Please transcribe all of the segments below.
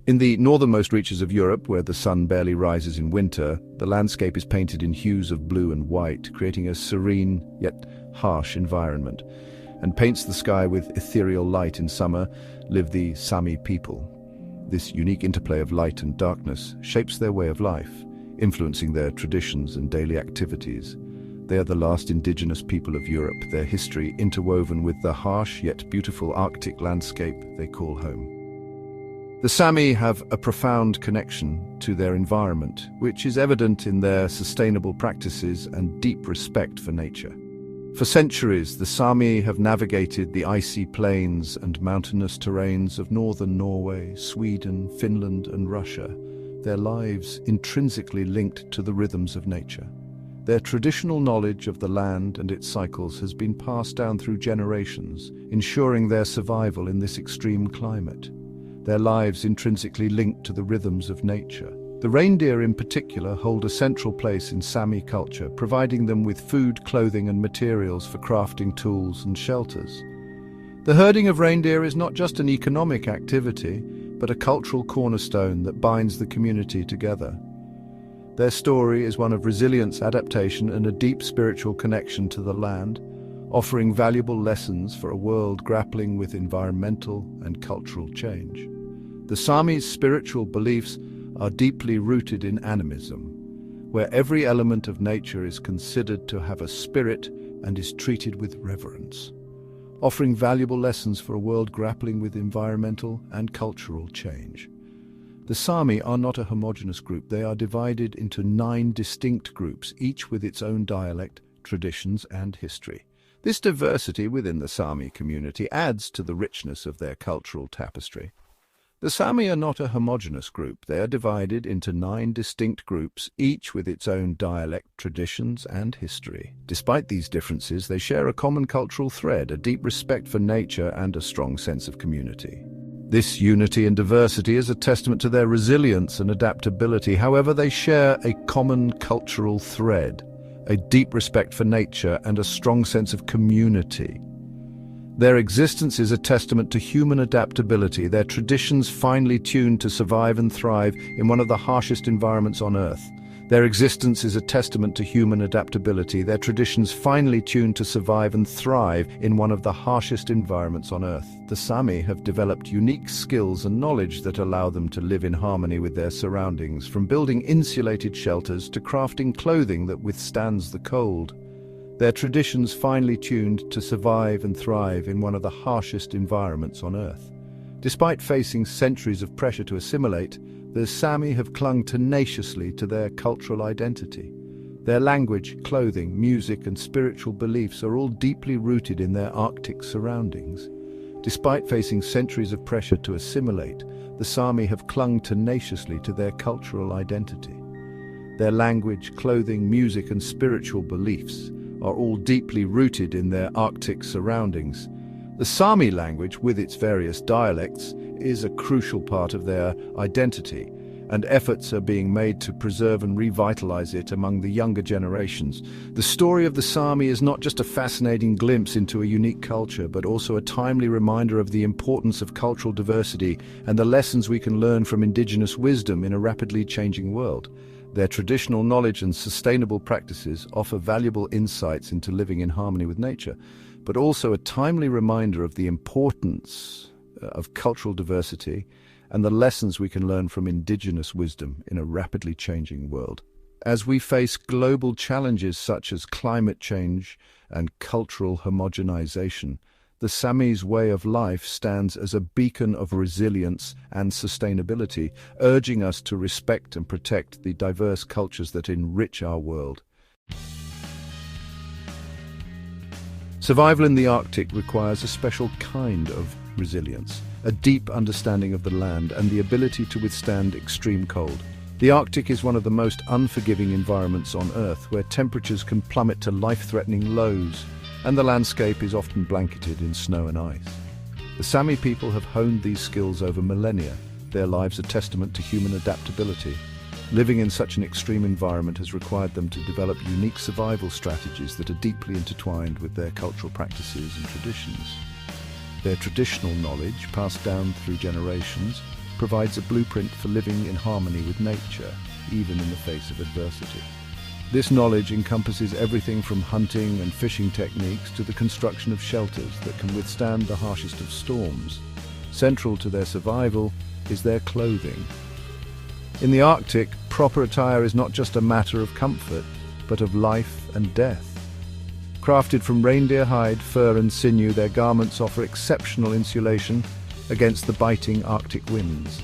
In the northernmost reaches of Europe, where the sun barely rises in winter, the landscape is painted in hues of blue and white, creating a serene yet harsh environment, and paints the sky with ethereal light in summer live the Sami people. This unique interplay of light and darkness shapes their way of life, influencing their traditions and daily activities. They are the last indigenous people of Europe, their history interwoven with the harsh yet beautiful Arctic landscape they call home. The Sami have a profound connection to their environment, which is evident in their sustainable practices and deep respect for nature. For centuries, the Sami have navigated the icy plains and mountainous terrains of northern Norway, Sweden, Finland, and Russia, their lives intrinsically linked to the rhythms of nature. Their traditional knowledge of the land and its cycles has been passed down through generations, ensuring their survival in this extreme climate. Their lives intrinsically linked to the rhythms of nature. The reindeer in particular hold a central place in Sami culture, providing them with food, clothing, and materials for crafting tools and shelters. The herding of reindeer is not just an economic activity, but a cultural cornerstone that binds the community together. Their story is one of resilience, adaptation, and a deep spiritual connection to the land, offering valuable lessons for a world grappling with environmental and cultural change. The Sami's spiritual beliefs are deeply rooted in animism, where every element of nature is considered to have a spirit and is treated with reverence, offering valuable lessons for a world grappling with environmental and cultural change. The Sami are not a homogeneous group. They are divided into 9 distinct groups, each with its own dialect, traditions, and history. This diversity within the Sami community adds to the richness of their cultural tapestry. The Sami are not a homogeneous group. They are divided into 9 distinct groups, each with its own dialect, traditions, and history. Despite these differences, they share a common cultural thread, a deep respect for nature, and a strong sense of community. This unity and diversity is a testament to their resilience and adaptability. However, they share a common cultural thread, a deep respect for nature, and a strong sense of community. Their existence is a testament to human adaptability, their traditions finely tuned to survive and thrive in one of the harshest environments on Earth. Their existence is a testament to human adaptability, their traditions finely tuned to survive and thrive in one of the harshest environments on Earth. The Sami have developed unique skills and knowledge that allow them to live in harmony with their surroundings, from building insulated shelters to crafting clothing that withstands the cold. Their traditions finely tuned to survive and thrive in one of the harshest environments on Earth. Despite facing centuries of pressure to assimilate, the Sami have clung tenaciously to their cultural identity. Their language, clothing, music, and spiritual beliefs are all deeply rooted in their Arctic surroundings. Despite facing centuries of pressure to assimilate, the Sami have clung tenaciously to their cultural identity. Their language, clothing, music, and spiritual beliefs are all deeply rooted in their Arctic surroundings. The Sami language, with its various dialects, is a crucial part of their identity, and efforts are being made to preserve and revitalize it among the younger generations. The story of the Sami is not just a fascinating glimpse into a unique culture, but also a timely reminder of the importance of cultural diversity and the lessons we can learn from indigenous wisdom in a rapidly changing world. Their traditional knowledge and sustainable practices offer valuable insights into living in harmony with nature, but also a timely reminder of the importance of cultural diversity and the lessons we can learn from indigenous wisdom in a rapidly changing world. As we face global challenges such as climate change and cultural homogenization, the Sami's way of life stands as a beacon of resilience and sustainability, urging us to respect and protect the diverse cultures that enrich our world. Survival in the Arctic requires a special kind of resilience, a deep understanding of the land, and the ability to withstand extreme cold. The Arctic is one of the most unforgiving environments on Earth, where temperatures can plummet to life-threatening lows, and the landscape is often blanketed in snow and ice. The Sami people have honed these skills over millennia, their lives a testament to human adaptability. Living in such an extreme environment has required them to develop unique survival strategies that are deeply intertwined with their cultural practices and traditions. Their traditional knowledge, passed down through generations, provides a blueprint for living in harmony with nature, even in the face of adversity. This knowledge encompasses everything from hunting and fishing techniques to the construction of shelters that can withstand the harshest of storms. Central to their survival is their clothing. In the Arctic, proper attire is not just a matter of comfort, but of life and death. Crafted from reindeer hide, fur and sinew, their garments offer exceptional insulation against the biting Arctic winds.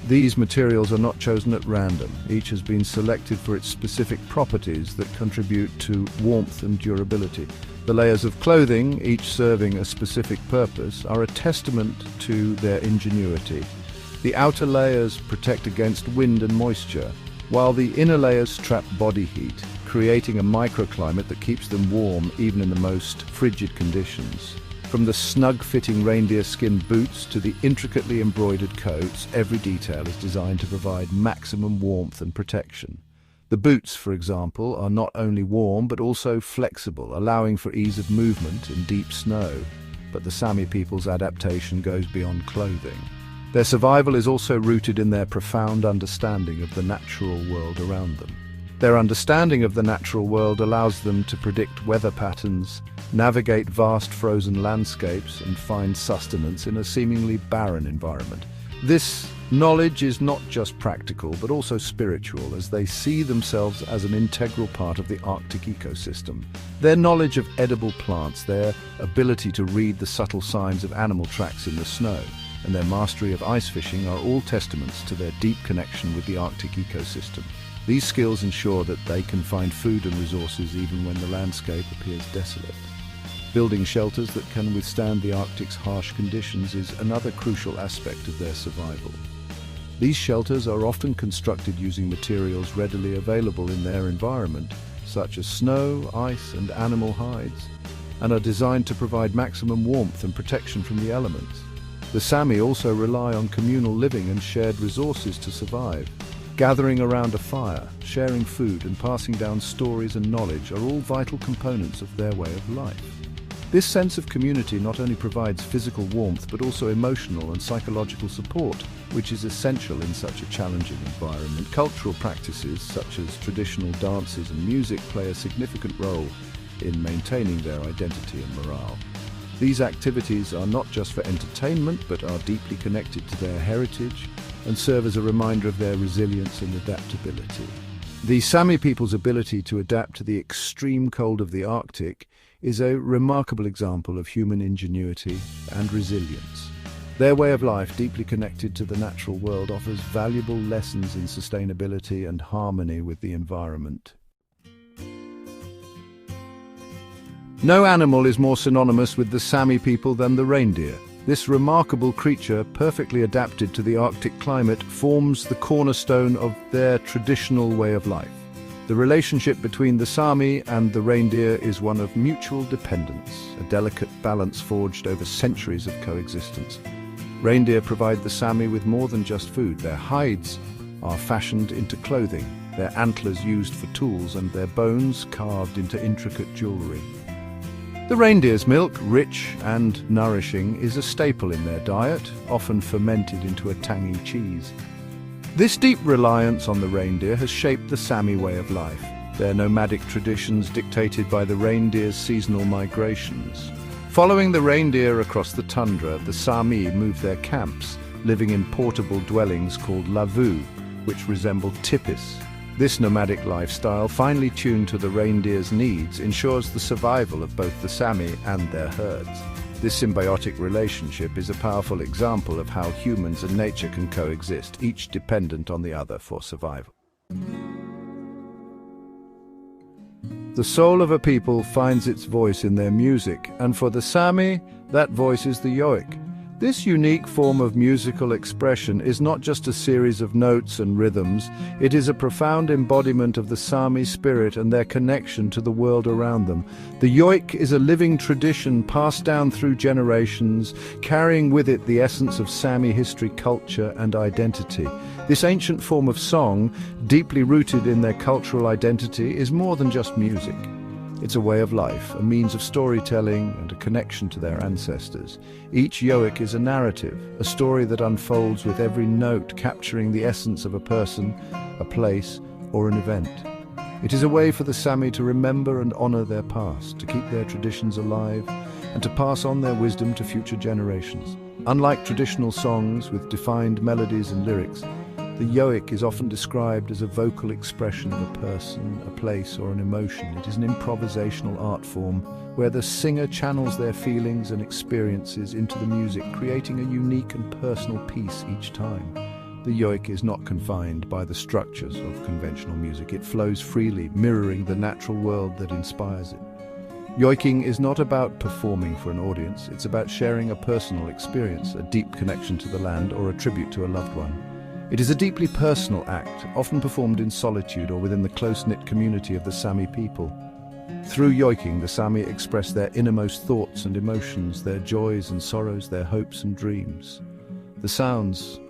These materials are not chosen at random. Each has been selected for its specific properties that contribute to warmth and durability. The layers of clothing, each serving a specific purpose, are a testament to their ingenuity. The outer layers protect against wind and moisture, while the inner layers trap body heat, creating a microclimate that keeps them warm even in the most frigid conditions. From the snug-fitting reindeer skin boots to the intricately embroidered coats, every detail is designed to provide maximum warmth and protection. The boots, for example, are not only warm but also flexible, allowing for ease of movement in deep snow. But the Sami people's adaptation goes beyond clothing. Their survival is also rooted in their profound understanding of the natural world around them. Their understanding of the natural world allows them to predict weather patterns, navigate vast frozen landscapes, and find sustenance in a seemingly barren environment. This knowledge is not just practical, but also spiritual, as they see themselves as an integral part of the Arctic ecosystem. Their knowledge of edible plants, their ability to read the subtle signs of animal tracks in the snow, and their mastery of ice fishing are all testaments to their deep connection with the Arctic ecosystem. These skills ensure that they can find food and resources even when the landscape appears desolate. Building shelters that can withstand the Arctic's harsh conditions is another crucial aspect of their survival. These shelters are often constructed using materials readily available in their environment, such as snow, ice, and animal hides, and are designed to provide maximum warmth and protection from the elements. The Sami also rely on communal living and shared resources to survive. Gathering around a fire, sharing food, and passing down stories and knowledge are all vital components of their way of life. This sense of community not only provides physical warmth but also emotional and psychological support, which is essential in such a challenging environment. Cultural practices such as traditional dances and music play a significant role in maintaining their identity and morale. These activities are not just for entertainment but are deeply connected to their heritage and serve as a reminder of their resilience and adaptability. The Sami people's ability to adapt to the extreme cold of the Arctic is a remarkable example of human ingenuity and resilience. Their way of life, deeply connected to the natural world, offers valuable lessons in sustainability and harmony with the environment. No animal is more synonymous with the Sami people than the reindeer. This remarkable creature, perfectly adapted to the Arctic climate, forms the cornerstone of their traditional way of life. The relationship between the Sami and the reindeer is one of mutual dependence, a delicate balance forged over centuries of coexistence. Reindeer provide the Sami with more than just food. Their hides are fashioned into clothing, their antlers used for tools, and their bones carved into intricate jewelry. The reindeer's milk, rich and nourishing, is a staple in their diet, often fermented into a tangy cheese. This deep reliance on the reindeer has shaped the Sami way of life, their nomadic traditions dictated by the reindeer's seasonal migrations. Following the reindeer across the tundra, the Sami move their camps, living in portable dwellings called lavu, which resemble tipis. This nomadic lifestyle, finely tuned to the reindeer's needs, ensures the survival of both the Sami and their herds. This symbiotic relationship is a powerful example of how humans and nature can coexist, each dependent on the other for survival. The soul of a people finds its voice in their music, and for the Sami, that voice is the yoik. This unique form of musical expression is not just a series of notes and rhythms, it is a profound embodiment of the Sami spirit and their connection to the world around them. The yoik is a living tradition passed down through generations, carrying with it the essence of Sami history, culture, and identity. This ancient form of song, deeply rooted in their cultural identity, is more than just music. It's a way of life, a means of storytelling and a connection to their ancestors. Each yoik is a narrative, a story that unfolds with every note, capturing the essence of a person, a place, or an event. It is a way for the Sami to remember and honor their past, to keep their traditions alive, and to pass on their wisdom to future generations. Unlike traditional songs with defined melodies and lyrics, the yoik is often described as a vocal expression of a person, a place, or an emotion. It is an improvisational art form where the singer channels their feelings and experiences into the music, creating a unique and personal piece each time. The yoik is not confined by the structures of conventional music. It flows freely, mirroring the natural world that inspires it. Yoiking is not about performing for an audience. It's about sharing a personal experience, a deep connection to the land, or a tribute to a loved one. It is a deeply personal act, often performed in solitude or within the close-knit community of the Sami people. Through yoiking, the Sami express their innermost thoughts and emotions, their joys and sorrows, their hopes and dreams. The sounds,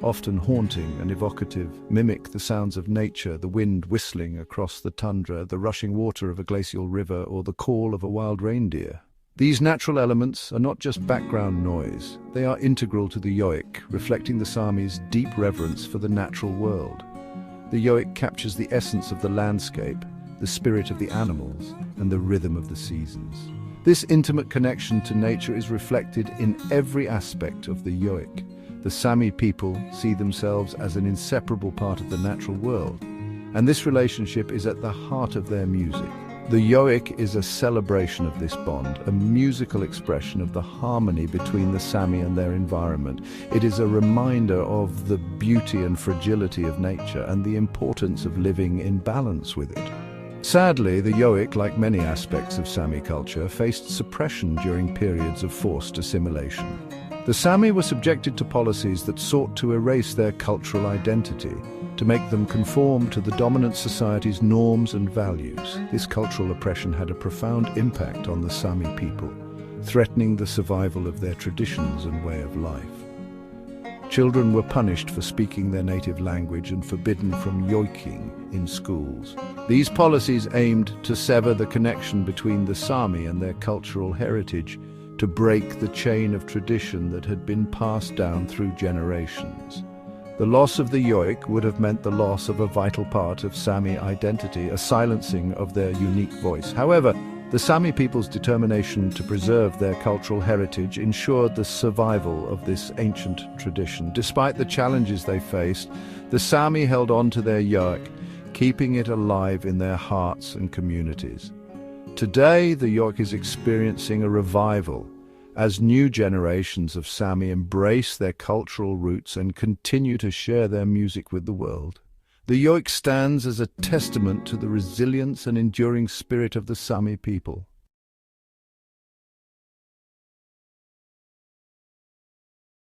often haunting and evocative, mimic the sounds of nature, the wind whistling across the tundra, the rushing water of a glacial river, or the call of a wild reindeer. These natural elements are not just background noise, they are integral to the yoik, reflecting the Sami's deep reverence for the natural world. The yoik captures the essence of the landscape, the spirit of the animals, and the rhythm of the seasons. This intimate connection to nature is reflected in every aspect of the yoik. The Sami people see themselves as an inseparable part of the natural world, and this relationship is at the heart of their music. The yoik is a celebration of this bond, a musical expression of the harmony between the Sami and their environment. It is a reminder of the beauty and fragility of nature and the importance of living in balance with it. Sadly, the yoik, like many aspects of Sami culture, faced suppression during periods of forced assimilation. The Sami were subjected to policies that sought to erase their cultural identity, to make them conform to the dominant society's norms and values. This cultural oppression had a profound impact on the Sami people, threatening the survival of their traditions and way of life. Children were punished for speaking their native language and forbidden from yoiking in schools. These policies aimed to sever the connection between the Sami and their cultural heritage, to break the chain of tradition that had been passed down through generations. The loss of the yoik would have meant the loss of a vital part of Sami identity, a silencing of their unique voice. However, the Sami people's determination to preserve their cultural heritage ensured the survival of this ancient tradition. Despite the challenges they faced, the Sami held on to their yoik, keeping it alive in their hearts and communities. Today, the yoik is experiencing a revival as new generations of Sami embrace their cultural roots and continue to share their music with the world. The yoik stands as a testament to the resilience and enduring spirit of the Sami people.